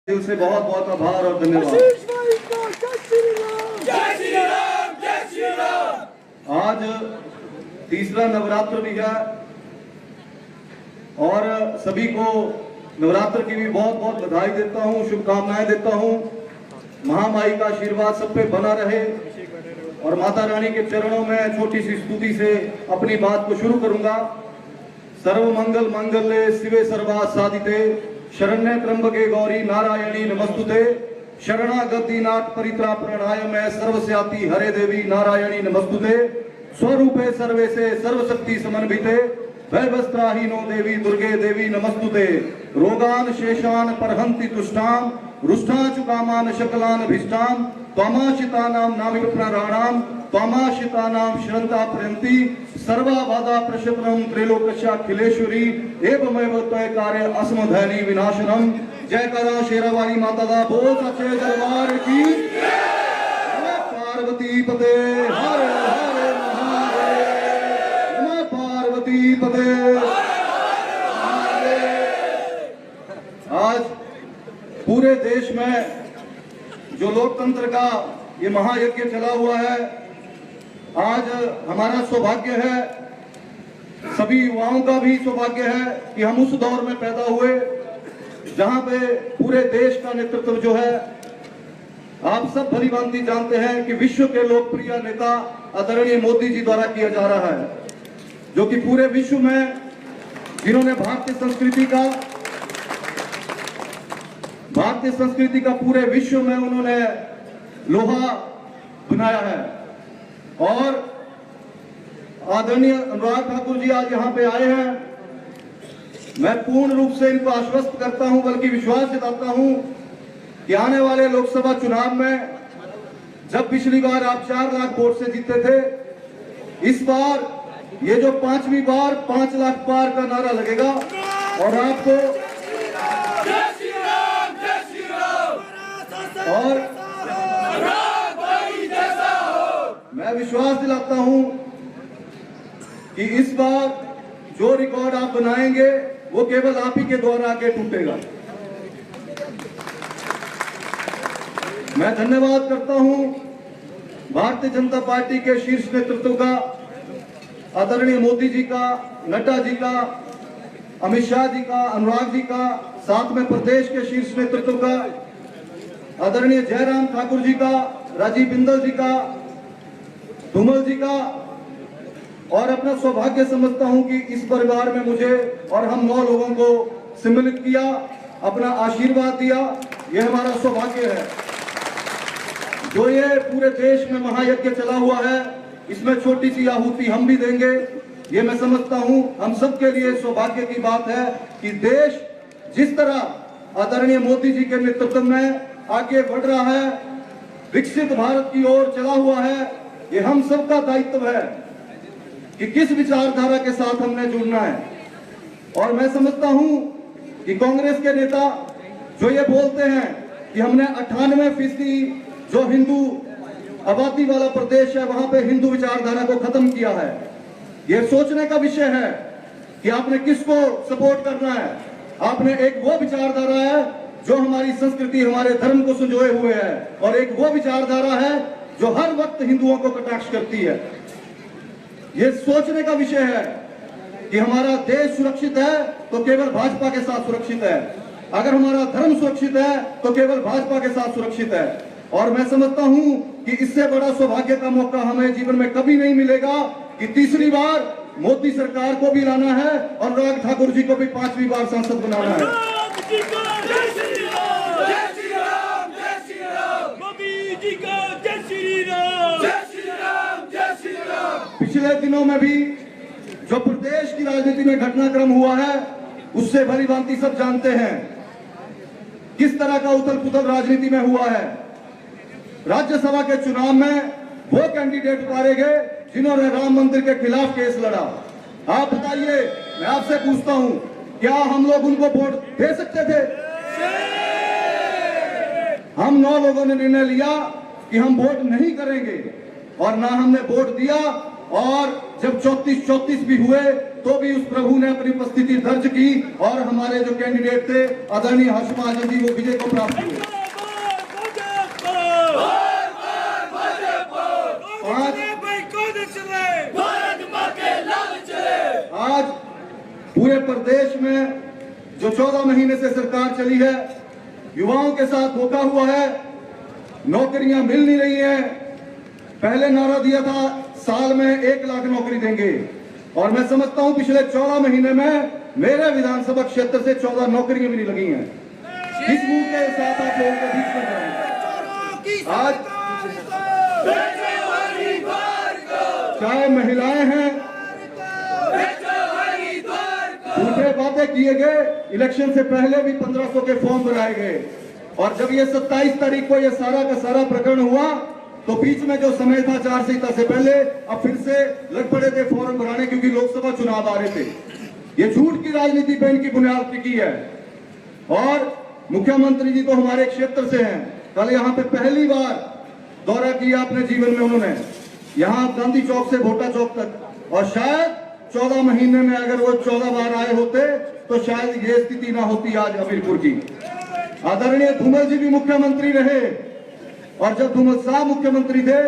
दिल से बहुत बहुत आभार और धन्यवाद। आज तीसरा नवरात्र भी है और सभी को नवरात्र की भी बहुत बहुत बधाई देता हूँ, शुभकामनाएं देता हूँ। महामाई का आशीर्वाद सब पे बना रहे और माता रानी के चरणों में छोटी सी स्तुति से अपनी बात को शुरू करूंगा। सर्व मंगल मंगल्ये शिवे सर्वार्थ साधिते शरण्ये त्र्यंबके गौरी नारायणी नमस्तुते शरणागतिनाथ परित्राणपराय मैं सर्वस्याति हरे देवी नारायणी नमस्तुते स्वरूपे सर्वेसे सर्वशक्ति समन्विते वैवस्त्राहीनो देवी दुर्गे देवी नमस्तुते रोगान शेषान परहन्ति तुष्टाम रुष्टाचु कामान शकलान भिष्टाम त्वमाशितानां नामिकप्राणानां त्वमाशितानां श्रन्ता प्रयन्ति सर्वा बाधा प्रशतनम त्रैलोक्याखिलेश्वरी एवमेव त्वयकार्य अस्मधैनी विनाशनम। जय करा शेरावाली माता दा बोल सच्चे दरबार की पार्वती पते हर हर महादेव पार्वती पते। आज पूरे देश में जो लोकतंत्र का ये महायज्ञ चला हुआ है, आज हमारा सौभाग्य है, सभी युवाओं का भी सौभाग्य है कि हम उस दौर में पैदा हुए जहां पे पूरे देश का नेतृत्व जो है, आप सब भलीभांति जानते हैं कि विश्व के लोकप्रिय नेता आदरणीय मोदी जी द्वारा किया जा रहा है, जो कि पूरे विश्व में जिन्होंने भारतीय संस्कृति का पूरे विश्व में उन्होंने लोहा बनाया है। और आदरणीय अनुराग ठाकुर जी आज यहाँ पे आए हैं। मैं पूर्ण रूप से इनको आश्वस्त करता हूं, बल्कि विश्वास जताता हूं कि आने वाले लोकसभा चुनाव में जब पिछली बार आप 4 लाख वोट से जीते थे, इस बार ये जो 5वीं बार 5 लाख पार का नारा लगेगा और आपको और मैं विश्वास दिलाता हूं कि इस बार जो रिकॉर्ड आप बनाएंगे वो केवल आप ही के द्वारा आगे टूटेगा। मैं धन्यवाद करता हूं भारतीय जनता पार्टी के शीर्ष नेतृत्व का, आदरणीय मोदी जी का, नड्डा जी का, अमित शाह जी का, अनुराग जी का, साथ में प्रदेश के शीर्ष नेतृत्व का, आदरणीय जयराम ठाकुर जी का, राजीव बिंदल जी का, धूमल जी का, और अपना सौभाग्य समझता हूं कि इस परिवार में मुझे और हम 9 लोगों को सम्मिलित किया, अपना आशीर्वाद दिया। यह हमारा सौभाग्य है। जो ये पूरे देश में महायज्ञ चला हुआ है, इसमें छोटी सी आहुति हम भी देंगे। ये मैं समझता हूं हम सबके लिए सौभाग्य की बात है कि देश जिस तरह आदरणीय मोदी जी के नेतृत्व में आगे बढ़ रहा है, विकसित भारत की ओर चला हुआ है, ये हम सबका दायित्व है कि किस विचारधारा के साथ हमने जुड़ना है। और मैं समझता हूं कि कांग्रेस के नेता जो ये बोलते हैं कि हमने 98% जो हिंदू आबादी वाला प्रदेश है वहां पे हिंदू विचारधारा को खत्म किया है, ये सोचने का विषय है कि आपने किसको सपोर्ट करना है। आपने एक वो विचारधारा है जो हमारी संस्कृति, हमारे धर्म को संजोए हुए है, और एक वो विचारधारा है जो हर वक्त हिंदुओं को कटाक्ष करती है। ये सोचने का विषय है कि हमारा देश सुरक्षित है तो केवल भाजपा के साथ सुरक्षित है, अगर हमारा धर्म सुरक्षित है तो केवल भाजपा के साथ सुरक्षित है। और मैं समझता हूं कि इससे बड़ा सौभाग्य का मौका हमें जीवन में कभी नहीं मिलेगा कि तीसरी बार मोदी सरकार को भी लाना है और अनुराग ठाकुर जी को भी 5वीं बार सांसद बनाना है। पिछले दिनों में भी जो प्रदेश की राजनीति में घटनाक्रम हुआ है, उससे भलीभांति सब जानते हैं किस तरह का उथल पुथल राजनीति में हुआ है। राज्यसभा के चुनाव में वो कैंडिडेट उतारे गए जिन्होंने राम मंदिर के खिलाफ केस लड़ा। आप बताइए, मैं आपसे पूछता हूं, क्या हम लोग उनको वोट दे सकते थे? हम 9 लोगों ने निर्णय लिया कि हम वोट नहीं करेंगे और ना हमने वोट दिया। और जब 34 भी हुए तो भी उस प्रभु ने अपनी उपस्थिति दर्ज की और हमारे जो कैंडिडेट थे आदरणीय हाशिम आजम जी वो विजय को प्राप्त हुए। आज पूरे प्रदेश में जो 14 महीने से सरकार चली है, युवाओं के साथ धोखा हुआ है, नौकरियां मिल नहीं रही हैं। पहले नारा दिया था साल में 1 लाख नौकरी देंगे, और मैं समझता हूं पिछले 14 महीने में मेरे विधानसभा क्षेत्र से 14 नौकरियां भी नहीं लगी हैं। किस मुंह के साथ आप लोगों के बीच में करेंगे? आज चाहे महिलाएं हैं, झूठे वादे किए गए, इलेक्शन से पहले भी 1500 के फॉर्म बनाए गए, और जब ये 27 तारीख को ये सारा का सारा प्रकरण हुआ तो बीच में जो समय था आचार संहिता से पहले, अब फिर से लग पड़े थे फॉर्म भराने क्योंकि लोकसभा चुनाव आ रहे थे। ये झूठ की राजनीति पे इनकी बुनियाद टिकी है। और मुख्यमंत्री जी तो हमारे क्षेत्र से हैं, कल यहाँ पे पहली बार दौरा किया अपने जीवन में उन्होंने, यहाँ गांधी चौक से भोटा चौक तक, और शायद 14 महीने में अगर वो 14 बार आए होते तो शायद ये स्थिति ना होती आज हमीरपुर की। आदरणीय धूमल जी भी मुख्यमंत्री रहे, और जब धूमल साहब मुख्यमंत्री थे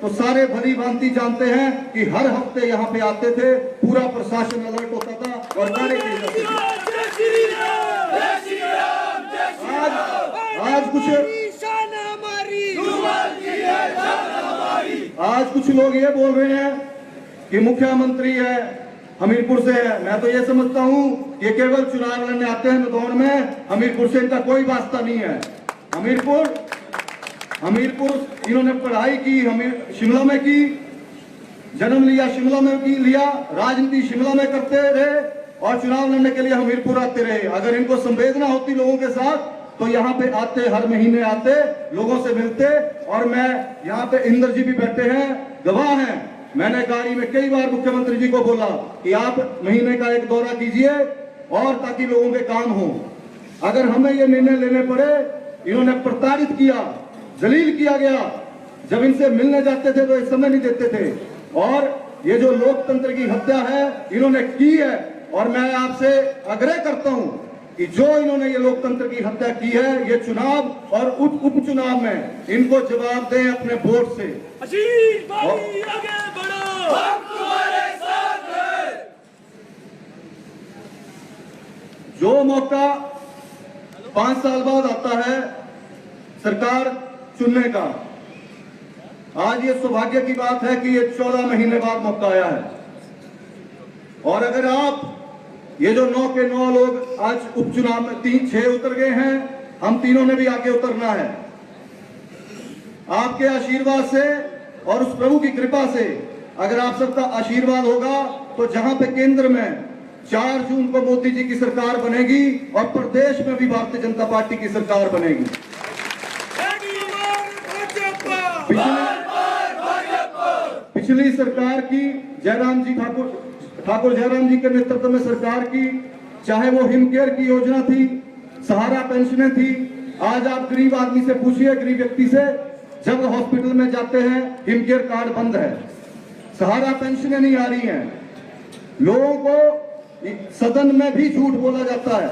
तो सारे भली भांति जानते हैं कि हर हफ्ते यहाँ पे आते थे, पूरा प्रशासन अलर्ट होता था और कार्य किए जाते थे। आज कुछ लोग ये बोल रहे हैं कि मुख्यमंत्री है हमीरपुर से है। मैं तो ये समझता हूँ ये केवल चुनाव लड़ने आते हैं मैदान में, हमीरपुर से इनका कोई वास्ता नहीं है। हमीरपुर इन्होंने पढ़ाई की शिमला में की, जन्म लिया शिमला में लिया, राजनीति शिमला में करते रहे और चुनाव लड़ने के लिए हमीरपुर आते रहे। अगर इनको संवेदना होती लोगों के साथ तो यहाँ पे आते, हर महीने आते, लोगों से मिलते। और मैं यहाँ पे इंद्र जी भी बैठे हैं, गवाह हैं, मैंने गाड़ी में कई बार मुख्यमंत्री जी को बोला कि आप महीने का एक दौरा कीजिए और ताकि लोगों के काम हो। अगर हमें ये निर्णय लेने पड़े, इन्होंने प्रताड़ित किया, जलील किया गया, जब इनसे मिलने जाते थे तो ये समय नहीं देते थे, और ये जो लोकतंत्र की हत्या है इन्होंने की है। और मैं आपसे आग्रह करता हूं कि जो इन्होंने ये लोकतंत्र की हत्या की है, ये चुनाव और उपचुनाव में इनको जवाब दें अपने वोट से। आशीष भाई आगे बढ़ो, हम तुम्हारे साथ हैं। जो मौका 5 साल बाद आता है सरकार चुनने का, आज ये सौभाग्य की बात है कि ये 14 महीने बाद मौका आया है। और अगर आप ये जो 9 के 9 लोग आज उपचुनाव में 3-6 उतर गए हैं, हम तीनों ने भी आगे उतरना है। आपके आशीर्वाद से और उस प्रभु की कृपा से, अगर आप सबका आशीर्वाद होगा तो जहां पे केंद्र में 4 जून को मोदी जी की सरकार बनेगी और प्रदेश में भी भारतीय जनता पार्टी की सरकार बनेगी। पिछली सरकार की जयराम जी ठाकुर जयराम जी के नेतृत्व में सरकार की, चाहे वो हिमकेयर की योजना थी, सहारा पेंशनें थी। आज आप गरीब आदमी से पूछिए, गरीब व्यक्ति से, जब हॉस्पिटल में जाते हैं हिमकेयर कार्ड बंद है, सहारा पेंशनें नहीं आ रही हैं। लोगों को सदन में भी झूठ बोला जाता है,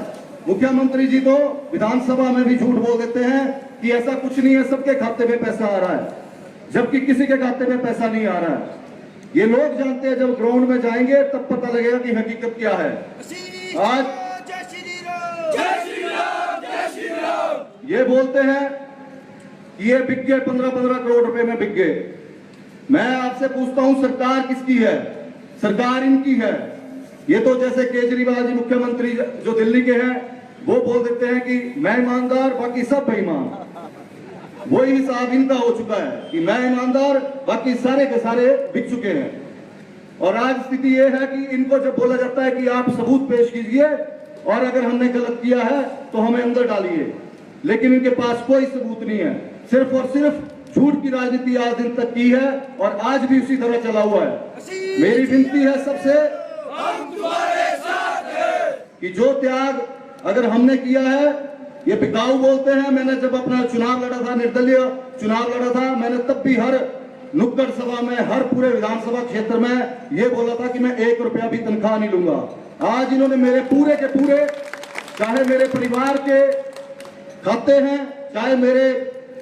मुख्यमंत्री जी तो विधानसभा में भी झूठ बोल देते हैं कि ऐसा कुछ नहीं है, सबके खाते में पैसा आ रहा है, जबकि किसी के खाते में पैसा नहीं आ रहा है। ये लोग जानते हैं, जब ग्राउंड में जाएंगे तब पता लगेगा कि हकीकत क्या है। आज ये बोलते हैं कि ये बिक गए, 15-15 करोड़ रुपए में बिक गए। मैं आपसे पूछता हूं, सरकार किसकी है? सरकार इनकी है। ये तो जैसे केजरीवाल जी मुख्यमंत्री जो दिल्ली के हैं, वो बोल देते हैं कि मैं ईमानदार, बाकी सब बेईमान। वही हिसाब इनका हो चुका है कि मैं ईमानदार, बाकी सारे के सारे बिक चुके हैं। और आज स्थिति यह है कि इनको जब बोला जाता है कि आप सबूत पेश कीजिए और अगर हमने गलत किया है तो हमें अंदर डालिए, लेकिन इनके पास कोई सबूत नहीं है। सिर्फ और सिर्फ झूठ की राजनीति आज दिन तक की है और आज भी उसी तरह चला हुआ है। मेरी विनती है सबसे, हम तुम्हारे साथ हैं, कि जो त्याग अगर हमने किया है, ये बिकाऊ बोलते हैं। मैंने जब अपना चुनाव लड़ा था, निर्दलीय चुनाव लड़ा था, मैंने तब भी हर नुक्कड़ सभा में, हर पूरे विधानसभा क्षेत्र में ये बोला था कि मैं 1 रुपया भी तनख्वाह नहीं लूंगा। आज इन्होंने मेरे पूरे के पूरे, चाहे मेरे परिवार के खाते हैं, चाहे मेरे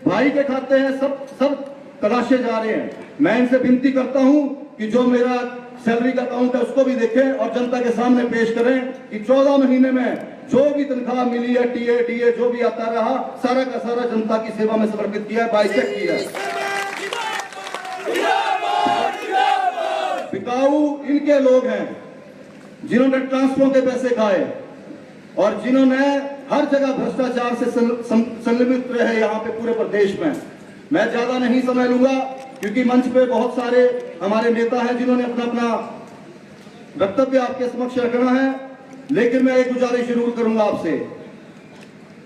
भाई के खाते हैं, सब तलाशे जा रहे हैं। मैं इनसे विनती करता हूं कि जो मेरा सैलरी का अकाउंट है उसको भी देखें और जनता के सामने पेश करें कि 14 महीने में जो भी तनख्वाह मिली है, टीए डीए जो भी आता रहा, सारा का सारा जनता की सेवा में समर्पित किया है, बाइचेक किया है। बिकाऊ इनके लोग हैं जिन्होंने ट्रांसपोर्ट के पैसे खाए और जिन्होंने हर जगह भ्रष्टाचार से संलग्नित रहे यहाँ पे पूरे प्रदेश में। मैं ज्यादा नहीं समय लूंगा क्योंकि मंच पे बहुत सारे हमारे नेता हैं जिन्होंने अपना अपना वक्तव्य आपके समक्ष रखना है, लेकिन मैं एक गुजारिश जरूर करूंगा आपसे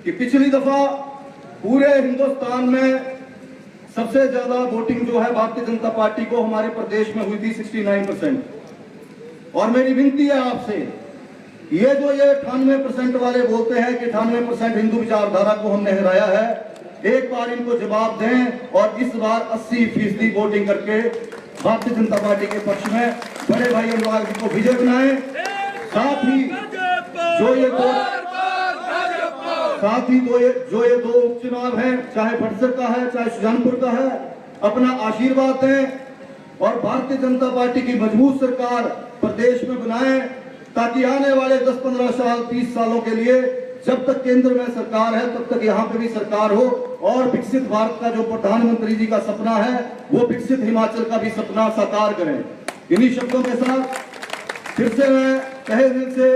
कि पिछली दफा पूरे हिंदुस्तान में सबसे ज्यादा वोटिंग जो है भारतीय जनता पार्टी को हमारे प्रदेश में हुई थी 69%। और मेरी विनती है आपसे, ये जो ये 98% वाले बोलते हैं कि 98% हिंदू विचारधारा को हमने हराया है, एक बार इनको जवाब दें और इस बार 80% वोटिंग करके भारतीय जनता पार्टी के पक्ष में बड़े भाई अनुराग जी को विजय बनाएं। साथ ही जो ये दो उपचुनाव हैं, चाहे बक्सर का है चाहे सुजानपुर का है, अपना आशीर्वाद दें और भारतीय जनता पार्टी की मजबूत सरकार प्रदेश में बनाएं ताकि आने वाले 10-15 साल 30 सालों के लिए जब तक केंद्र में सरकार है तब तक यहाँ पे भी सरकार हो और विकसित भारत का जो प्रधानमंत्री जी का सपना है वो विकसित हिमाचल का भी सपना साकार करें। इन्हीं शब्दों के साथ फिर से मैं तहे दिल से